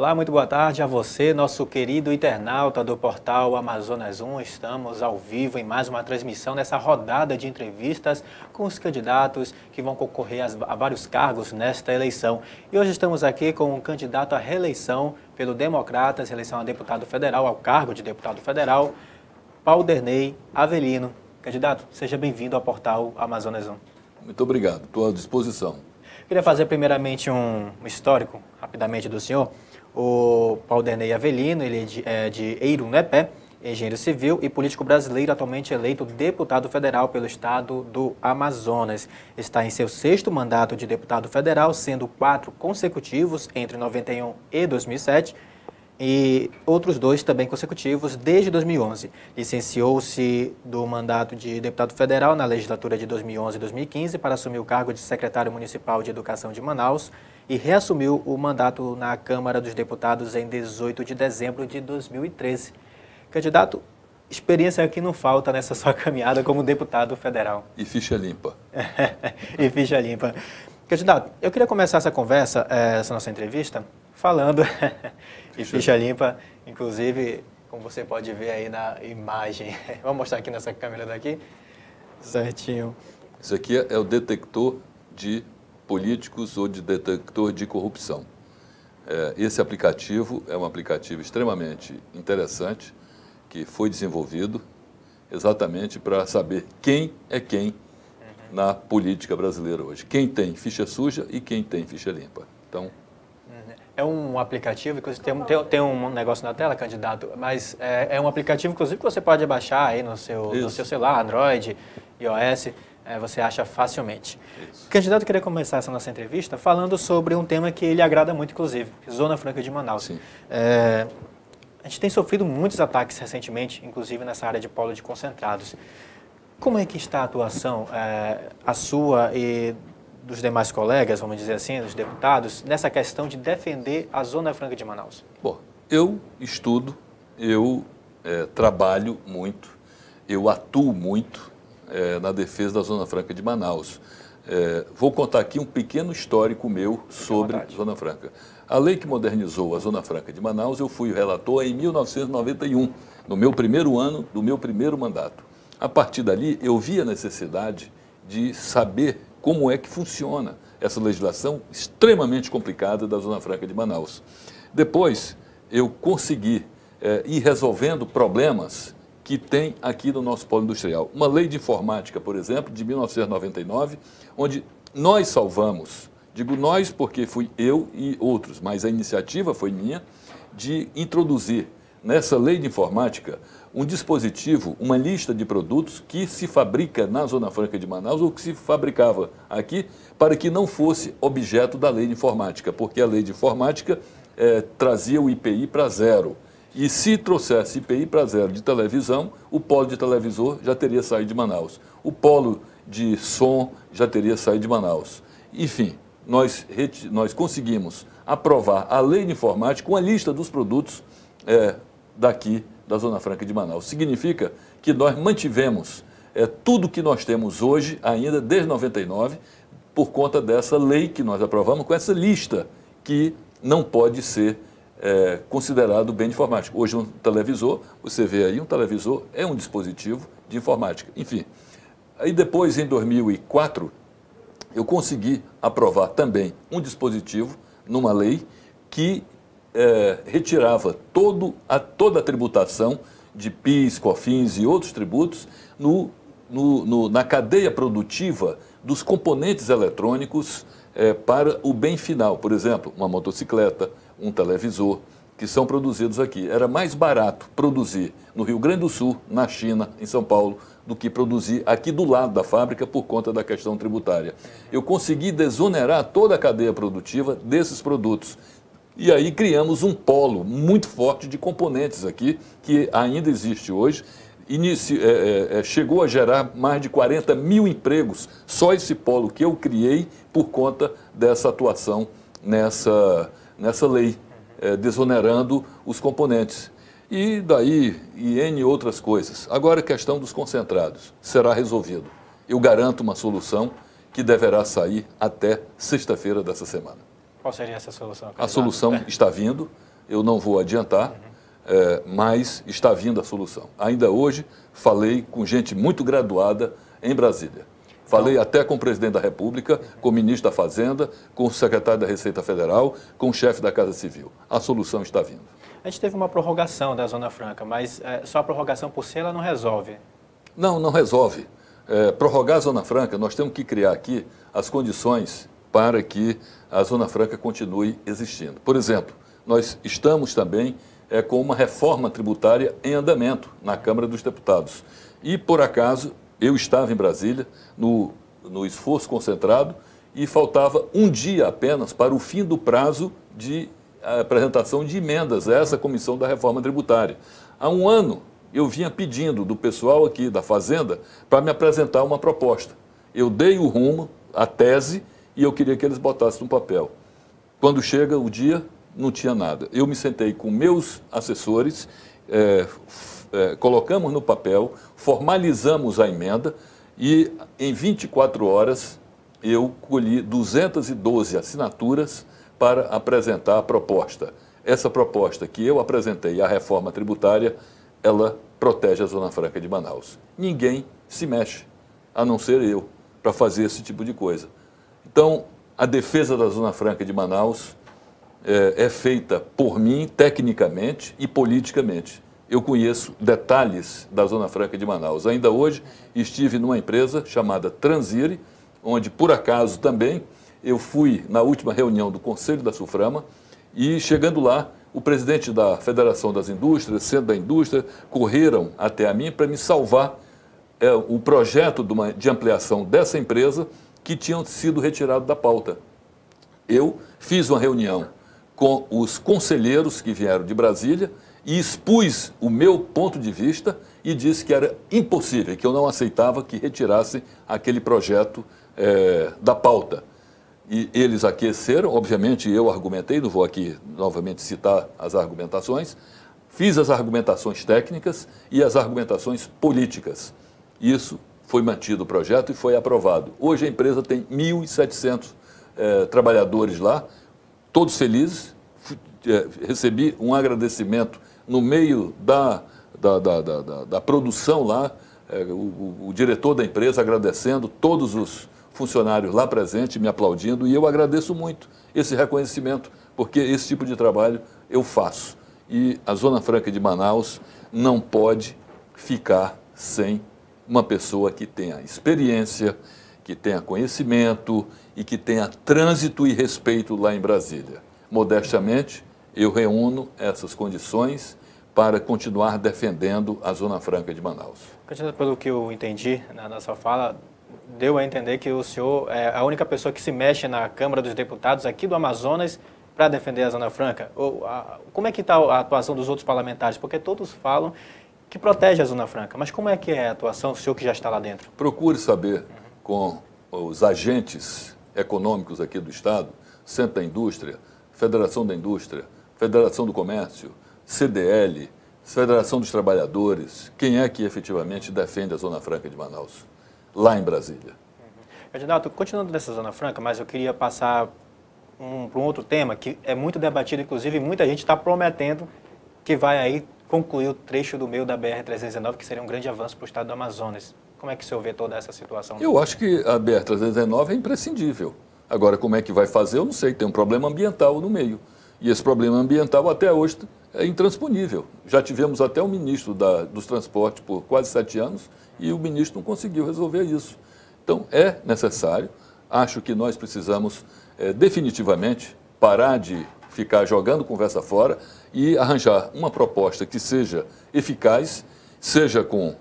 Olá, muito boa tarde a você, nosso querido internauta do portal Amazonas 1. Estamos ao vivo em mais uma transmissão nessa rodada de entrevistas com os candidatos que vão concorrer a vários cargos nesta eleição. E hoje estamos aqui com um candidato à reeleição pelo Democratas, reeleição a deputado federal, ao cargo de deputado federal, Paulderney Avelino. Candidato, seja bem-vindo ao portal Amazonas 1. Muito obrigado, estou à disposição. Queria fazer primeiramente um histórico, rapidamente, do senhor. O Paulderney Avelino, ele é de Eirunepé, engenheiro civil e político brasileiro, atualmente eleito deputado federal pelo estado do Amazonas. Está em seu 6º mandato de deputado federal, sendo 4 consecutivos entre 91 e 2007 e outros 2 também consecutivos desde 2011. Licenciou-se do mandato de deputado federal na legislatura de 2011 e 2015 para assumir o cargo de secretário municipal de Educação de Manaus e reassumiu o mandato na Câmara dos Deputados em 18 de dezembro de 2013. Candidato, experiência aqui não falta nessa sua caminhada como deputado federal. E ficha limpa. E ficha limpa. Candidato, eu queria começar essa conversa, essa nossa entrevista, falando e ficha limpa, inclusive, como você pode ver aí na imagem. Vamos mostrar aqui nessa câmera daqui, certinho. Isso aqui é o detector de políticos ou de detector de corrupção. Esse aplicativo é um aplicativo extremamente interessante, que foi desenvolvido exatamente para saber quem é quem na política brasileira hoje. Quem tem ficha suja e quem tem ficha limpa. Então, é um aplicativo, inclusive tem um negócio na tela, candidato, mas é um aplicativo, inclusive, que você pode baixar aí no seu celular, Android, iOS, você acha facilmente. Isso. Candidato, eu queria começar essa nossa entrevista falando sobre um tema que ele agrada muito, inclusive, Zona Franca de Manaus. Sim. A gente tem sofrido muitos ataques recentemente, inclusive nessa área de polo de concentrados. Como é que está a atuação, a sua e dos demais colegas, vamos dizer assim, dos deputados, nessa questão de defender a Zona Franca de Manaus? Bom, eu estudo, eu trabalho muito, eu atuo muito na defesa da Zona Franca de Manaus. Vou contar aqui um pequeno histórico meu sobre Zona Franca. A lei que modernizou a Zona Franca de Manaus, eu fui o relator em 1991, no meu primeiro ano do meu primeiro mandato. A partir dali, eu vi a necessidade de saber como é que funciona essa legislação extremamente complicada da Zona Franca de Manaus. Depois, eu consegui ir resolvendo problemas que tem aqui no nosso polo industrial. Uma lei de informática, por exemplo, de 1999, onde nós salvamos, digo nós porque fui eu e outros, mas a iniciativa foi minha, de introduzir nessa lei de informática um dispositivo, uma lista de produtos que se fabrica na Zona Franca de Manaus ou que se fabricava aqui para que não fosse objeto da lei de informática, porque a lei de informática trazia o IPI para 0. E se trouxesse IPI para 0 de televisão, o polo de televisor já teria saído de Manaus. O polo de som já teria saído de Manaus. Enfim, nós conseguimos aprovar a lei de informática com a lista dos produtos daqui da Zona Franca de Manaus. Significa que nós mantivemos tudo que nós temos hoje, ainda desde 99, por conta dessa lei que nós aprovamos, com essa lista que não pode ser considerado bem de informática. Hoje um televisor, você vê aí, um televisor é um dispositivo de informática. Enfim, aí depois, em 2004, eu consegui aprovar também um dispositivo numa lei que retirava toda a tributação de PIS, COFINS e outros tributos na cadeia produtiva dos componentes eletrônicos para o bem final. Por exemplo, uma motocicleta, um televisor, que são produzidos aqui. Era mais barato produzir no Rio Grande do Sul, na China, em São Paulo, do que produzir aqui do lado da fábrica por conta da questão tributária. Eu consegui desonerar toda a cadeia produtiva desses produtos. E aí criamos um polo muito forte de componentes aqui, que ainda existe hoje. Chegou a gerar mais de 40 mil empregos, só esse polo que eu criei por conta dessa atuação nessa lei, desonerando os componentes. E daí, N outras coisas. Agora a questão dos concentrados será resolvido. Eu garanto uma solução que deverá sair até sexta-feira dessa semana. Qual seria essa solução? A solução está vindo. eu não vou adiantar, mas está vindo a solução. Ainda hoje falei com gente muito graduada em Brasília. Falei até com o presidente da República, com o ministro da Fazenda, com o secretário da Receita Federal, com o chefe da Casa Civil. A solução está vindo. A gente teve uma prorrogação da Zona Franca, mas só a prorrogação por si ela não resolve. Não resolve. Prorrogar a Zona Franca, nós temos que criar aqui as condições para que a Zona Franca continue existindo. Por exemplo, nós estamos também com uma reforma tributária em andamento na Câmara dos Deputados. E, por acaso, eu estava em Brasília, no esforço concentrado, e faltava um dia apenas para o fim do prazo de apresentação de emendas a essa comissão da reforma tributária. Há um ano, eu vinha pedindo do pessoal aqui da Fazenda para me apresentar uma proposta. Eu dei o rumo, a tese, e eu queria que eles botassem no papel. Quando chega o dia, não tinha nada. Eu me sentei com meus assessores, colocamos no papel, formalizamos a emenda e em 24 horas eu colhi 212 assinaturas para apresentar a proposta. Essa proposta que eu apresentei, a reforma tributária, ela protege a Zona Franca de Manaus. Ninguém se mexe, a não ser eu, para fazer esse tipo de coisa. Então, a defesa da Zona Franca de Manaus é feita por mim, tecnicamente e politicamente. Eu conheço detalhes da Zona Franca de Manaus. Ainda hoje estive numa empresa chamada Transire, onde, por acaso, também eu fui na última reunião do Conselho da Suframa e, chegando lá, o presidente da Federação das Indústrias, Centro da Indústria, correram até a mim para me salvar o projeto de ampliação dessa empresa que tinham sido retirado da pauta. Eu fiz uma reunião com os conselheiros que vieram de Brasília e expus o meu ponto de vista e disse que era impossível, que eu não aceitava que retirassem aquele projeto da pauta. E eles aqueceram, obviamente eu argumentei, não vou aqui novamente citar as argumentações, fiz as argumentações técnicas e as argumentações políticas. Isso foi mantido o projeto e foi aprovado. Hoje a empresa tem 1.700 trabalhadores lá, todos felizes. Recebi um agradecimento no meio da produção lá, o diretor da empresa agradecendo, todos os funcionários lá presentes me aplaudindo, e eu agradeço muito esse reconhecimento, porque esse tipo de trabalho eu faço. E a Zona Franca de Manaus não pode ficar sem uma pessoa que tenha experiência, que tenha conhecimento e que tenha trânsito e respeito lá em Brasília. Modestamente, eu reúno essas condições para continuar defendendo a Zona Franca de Manaus. Pelo que eu entendi na sua fala, deu a entender que o senhor é a única pessoa que se mexe na Câmara dos Deputados aqui do Amazonas para defender a Zona Franca. Como é que está a atuação dos outros parlamentares? Porque todos falam que protege a Zona Franca, mas como é que é a atuação, o senhor que já está lá dentro? Procure saber com os agentes econômicos aqui do Estado, Centro da Indústria, Federação da Indústria, Federação do Comércio, CDL, Federação dos Trabalhadores, quem é que efetivamente defende a Zona Franca de Manaus, lá em Brasília. Candidato, continuando nessa Zona Franca, mas eu queria passar para um outro tema que é muito debatido, inclusive muita gente está prometendo que vai aí concluir o trecho do meio da BR-319, que seria um grande avanço para o estado do Amazonas. Como é que o senhor vê toda essa situação? Eu acho que a BR-319 é imprescindível. Agora, como é que vai fazer, eu não sei. Tem um problema ambiental no meio. E esse problema ambiental até hoje é intransponível. Já tivemos até o ministro dos Transportes por quase 7 anos e o ministro não conseguiu resolver isso. Então, é necessário. Acho que nós precisamos definitivamente parar de ficar jogando conversa fora e arranjar uma proposta que seja eficaz, seja com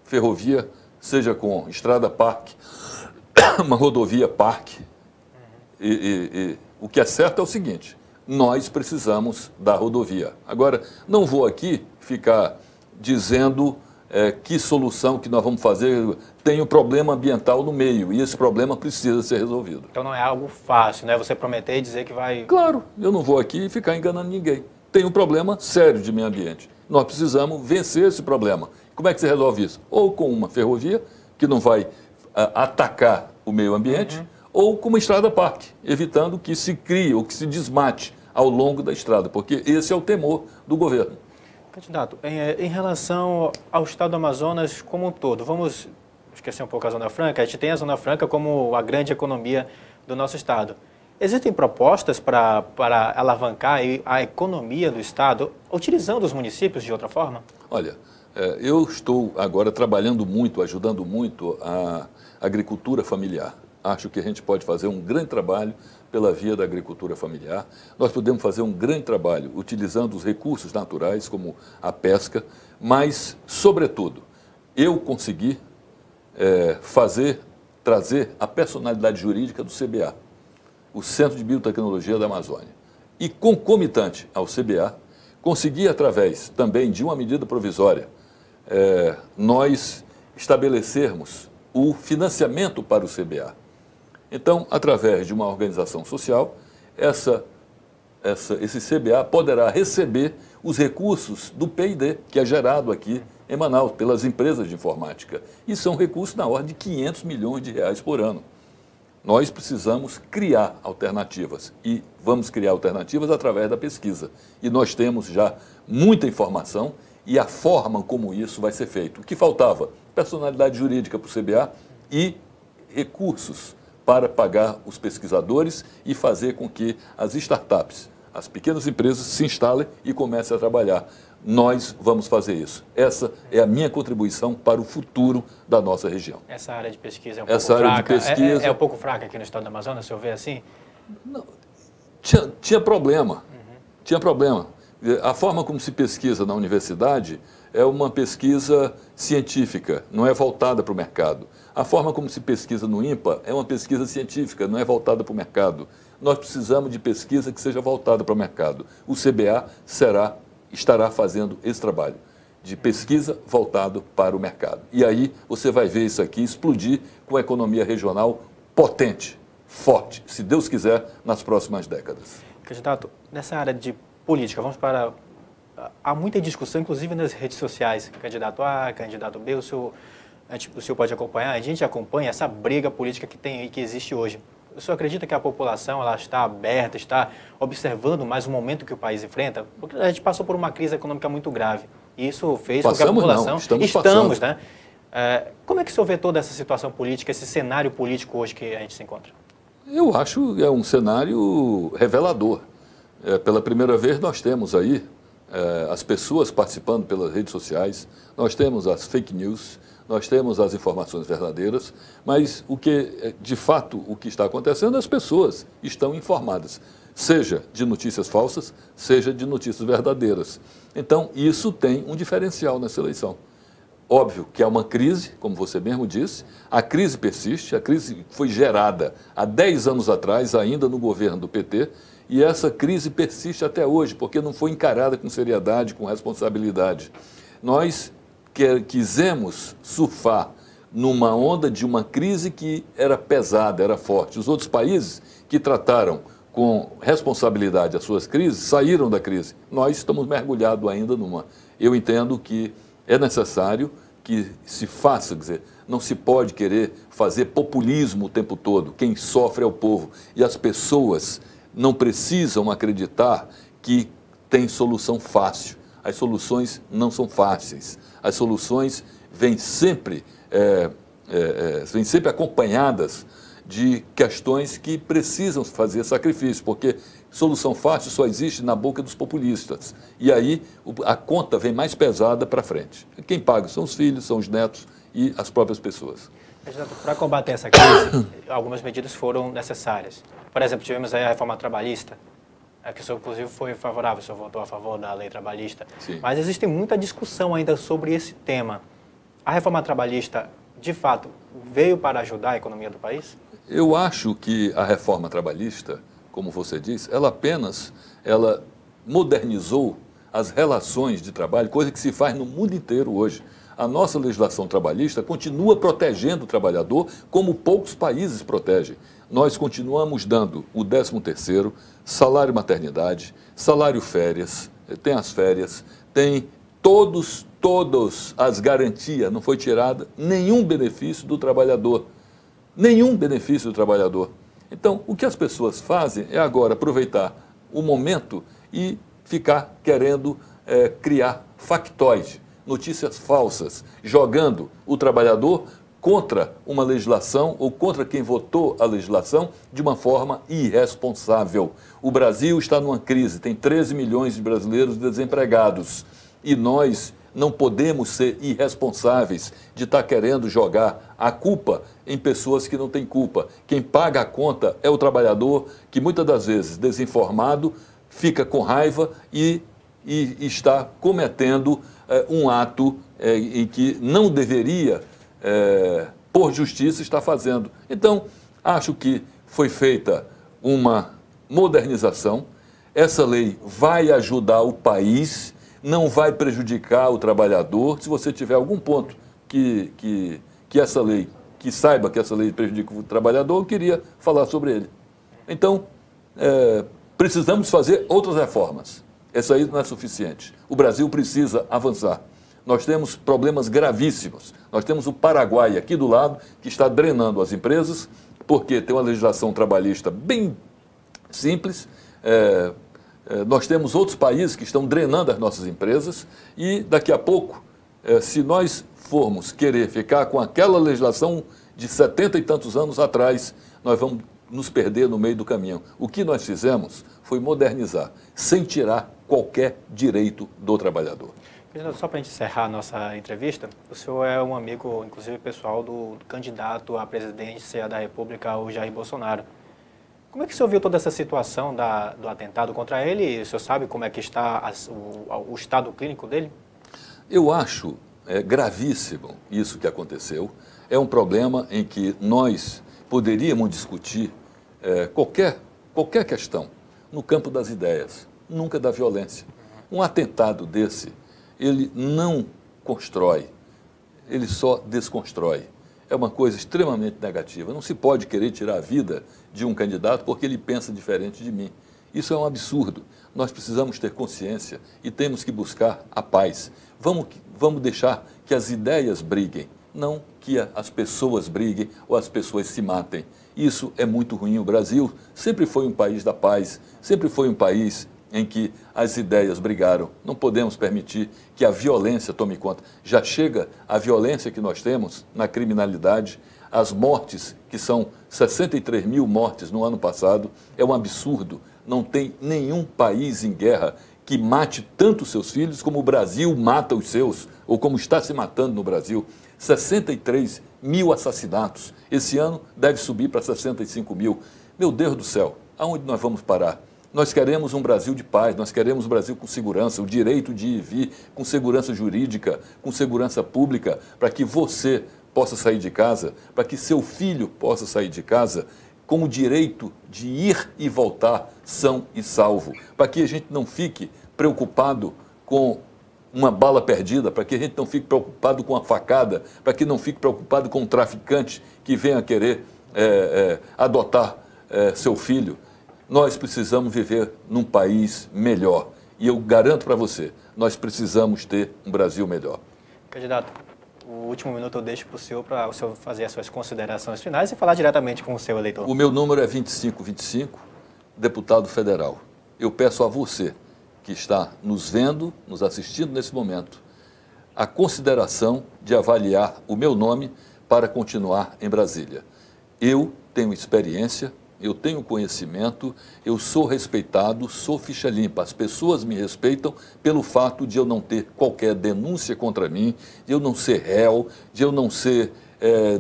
ferrovia, seja com estrada parque, uma rodovia parque. O que é certo é o seguinte: nós precisamos da rodovia. Agora, não vou aqui ficar dizendo que solução que nós vamos fazer. Tem um problema ambiental no meio e esse problema precisa ser resolvido. Então não é algo fácil, né? Você prometer e dizer que vai... Claro, eu não vou aqui ficar enganando ninguém. Tem um problema sério de meio ambiente. Nós precisamos vencer esse problema. Como é que se resolve isso? Ou com uma ferrovia, que não vai atacar o meio ambiente, ou com uma estrada parque, evitando que se crie ou que se desmate ao longo da estrada, porque esse é o temor do governo. Candidato, em relação ao estado do Amazonas como um todo, vamos esquecer um pouco a Zona Franca, a gente tem a Zona Franca como a grande economia do nosso estado. Existem propostas para alavancar a economia do estado, utilizando os municípios de outra forma? Olha, eu estou agora trabalhando muito, ajudando muito a agricultura familiar. Acho que a gente pode fazer um grande trabalho pela via da agricultura familiar. Nós podemos fazer um grande trabalho utilizando os recursos naturais, como a pesca, mas, sobretudo, eu consegui trazer a personalidade jurídica do CBA, o Centro de Biotecnologia da Amazônia. E, concomitante ao CBA, consegui, através também de uma medida provisória, nós estabelecermos o financiamento para o CBA. Então, através de uma organização social, esse CBA poderá receber os recursos do PID, que é gerado aqui em Manaus, pelas empresas de informática. E são recursos na ordem de 500 milhões de reais por ano. Nós precisamos criar alternativas e vamos criar alternativas através da pesquisa. E nós temos já muita informação e a forma como isso vai ser feito. O que faltava? Personalidade jurídica para o CBA e recursos para pagar os pesquisadores e fazer com que as startups, as pequenas empresas, se instalem e comecem a trabalhar. Nós vamos fazer isso. Essa é a minha contribuição para o futuro da nossa região. Essa área de pesquisa é um pouco fraca. É um pouco fraca aqui no estado do Amazonas, se eu ver assim? Não, tinha problema. Tinha problema. A forma como se pesquisa na universidade é uma pesquisa científica, não é voltada para o mercado. A forma como se pesquisa no INPA é uma pesquisa científica, não é voltada para o mercado. Nós precisamos de pesquisa que seja voltada para o mercado. O CBA estará fazendo esse trabalho de pesquisa voltado para o mercado. E aí você vai ver isso aqui explodir com a economia regional potente, forte, se Deus quiser, nas próximas décadas. Candidato, nessa área de política, vamos para... Há muita discussão, inclusive nas redes sociais, candidato A, candidato B, o senhor pode acompanhar, a gente acompanha essa briga política que tem aí, que existe hoje. O senhor acredita que a população ela está aberta, está observando mais o momento que o país enfrenta? Porque a gente passou por uma crise econômica muito grave. E isso fez com que a população... Estamos, né? Como é que o senhor vê toda essa situação política, esse cenário político hoje que a gente se encontra? Eu acho que é um cenário revelador. Pela primeira vez nós temos aí as pessoas participando pelas redes sociais, nós temos as fake news, nós temos as informações verdadeiras, mas de fato, o que está acontecendo, as pessoas estão informadas, seja de notícias falsas, seja de notícias verdadeiras. Então, isso tem um diferencial nessa eleição. Óbvio que é uma crise, como você mesmo disse, a crise persiste, a crise foi gerada há 10 anos atrás, ainda no governo do PT, e essa crise persiste até hoje, porque não foi encarada com seriedade, com responsabilidade. Nós quisemos surfar numa onda de uma crise que era pesada, era forte. Os outros países que trataram com responsabilidade as suas crises saíram da crise. Nós estamos mergulhados ainda numa. Eu entendo que é necessário que se faça, quer dizer, não se pode querer fazer populismo o tempo todo. Quem sofre é o povo. E as pessoas não precisam acreditar que tem solução fácil. As soluções não são fáceis. As soluções vêm sempre acompanhadas de questões que precisam fazer sacrifício, porque solução fácil só existe na boca dos populistas. E aí a conta vem mais pesada para frente. Quem paga são os filhos, são os netos e as próprias pessoas. Para combater essa crise, algumas medidas foram necessárias. Por exemplo, tivemos aí a reforma trabalhista, que o senhor, inclusive, foi favorável, o senhor votou a favor da lei trabalhista. Sim. Mas existe muita discussão ainda sobre esse tema. A reforma trabalhista, de fato, veio para ajudar a economia do país? Eu acho que a reforma trabalhista, como você disse, ela modernizou as relações de trabalho, coisa que se faz no mundo inteiro hoje. A nossa legislação trabalhista continua protegendo o trabalhador como poucos países protegem. Nós continuamos dando o 13º, salário maternidade, salário férias, tem as férias, tem todas as garantias, não foi tirada nenhum benefício do trabalhador. Nenhum benefício do trabalhador. Então, o que as pessoas fazem é agora aproveitar o momento e ficar querendo criar factóide, notícias falsas, jogando o trabalhador contra uma legislação ou contra quem votou a legislação de uma forma irresponsável. O Brasil está numa crise, tem 13 milhões de brasileiros desempregados e nós não podemos ser irresponsáveis de estar querendo jogar a culpa em pessoas que não têm culpa. Quem paga a conta é o trabalhador que muitas das vezes, desinformado, fica com raiva e está cometendo um ato em que não deveria, por justiça, estar fazendo. Então, acho que foi feita uma modernização. Essa lei vai ajudar o país, não vai prejudicar o trabalhador. Se você tiver algum ponto que essa lei, que saiba que essa lei prejudica o trabalhador, eu queria falar sobre ele. Então, precisamos fazer outras reformas. Essa aí não é suficiente. O Brasil precisa avançar. Nós temos problemas gravíssimos. Nós temos o Paraguai aqui do lado, que está drenando as empresas, porque tem uma legislação trabalhista bem simples. Nós temos outros países que estão drenando as nossas empresas e, daqui a pouco, se nós formos querer ficar com aquela legislação de 70 e tantos anos atrás, nós vamos nos perder no meio do caminho. O que nós fizemos foi modernizar, sem tirar qualquer direito do trabalhador. Só para a gente encerrar a nossa entrevista, o senhor é um amigo, inclusive pessoal, do candidato à presidência da República, o Jair Bolsonaro. Como é que o senhor viu toda essa situação do atentado contra ele? O senhor sabe como é que está o estado clínico dele? Eu acho gravíssimo isso que aconteceu. É um problema em que nós poderíamos discutir qualquer questão no campo das ideias, nunca da violência. Um atentado desse, ele não constrói, ele só desconstrói. É uma coisa extremamente negativa. Não se pode querer tirar a vida de um candidato porque ele pensa diferente de mim. Isso é um absurdo. Nós precisamos ter consciência e temos que buscar a paz. Vamos deixar que as ideias briguem, não que as pessoas briguem ou as pessoas se matem. Isso é muito ruim. O Brasil sempre foi um país da paz, sempre foi um país em que as ideias brigaram. Não podemos permitir que a violência tome conta. Já chega a violência que nós temos na criminalidade, as mortes, que são 63 mil mortes no ano passado, é um absurdo. Não tem nenhum país em guerra que mate tanto seus filhos como o Brasil mata os seus, ou como está se matando no Brasil. 63 mil assassinatos. Esse ano deve subir para 65 mil. Meu Deus do céu, aonde nós vamos parar? Nós queremos um Brasil de paz, nós queremos um Brasil com segurança, o direito de ir e vir, com segurança jurídica, com segurança pública, para que você possa sair de casa, para que seu filho possa sair de casa com o direito de ir e voltar são e salvo, para que a gente não fique preocupado com uma bala perdida, para que a gente não fique preocupado com a facada, para que não fique preocupado com um traficante que venha querer adotar seu filho. Nós precisamos viver num país melhor. E eu garanto para você, nós precisamos ter um Brasil melhor. Candidato, o último minuto eu deixo para o senhor fazer as suas considerações finais e falar diretamente com o seu eleitor. O meu número é 2525, deputado federal. Eu peço a você, que está nos vendo, nos assistindo nesse momento, a consideração de avaliar o meu nome para continuar em Brasília. Eu tenho experiência, eu tenho conhecimento, eu sou respeitado, sou ficha limpa. As pessoas me respeitam pelo fato de eu não ter qualquer denúncia contra mim, de eu não ser réu, de eu não ser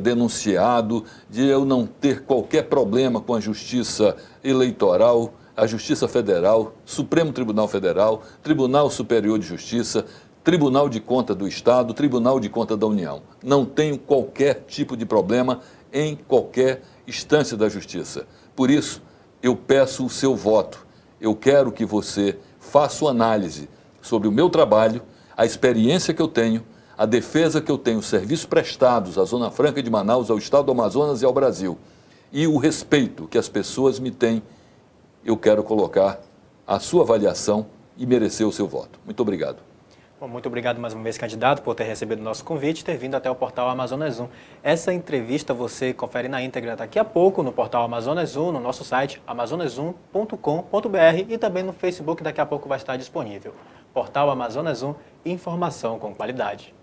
denunciado, de eu não ter qualquer problema com a Justiça Eleitoral, a Justiça Federal, Supremo Tribunal Federal, Tribunal Superior de Justiça, Tribunal de Contas do Estado, Tribunal de Contas da União. Não tenho qualquer tipo de problema em qualquer instância da Justiça. Por isso, eu peço o seu voto. Eu quero que você faça uma análise sobre o meu trabalho, a experiência que eu tenho, a defesa que eu tenho, os serviços prestados à Zona Franca de Manaus, ao Estado do Amazonas e ao Brasil, e o respeito que as pessoas me têm. Eu quero colocar a sua avaliação e merecer o seu voto. Muito obrigado. Bom, muito obrigado mais uma vez, candidato, por ter recebido o nosso convite e ter vindo até o portal Amazonas 1. Essa entrevista você confere na íntegra daqui a pouco no portal Amazonas 1, no nosso site amazonas1.com.br e também no Facebook, daqui a pouco vai estar disponível. Portal Amazonas 1, informação com qualidade.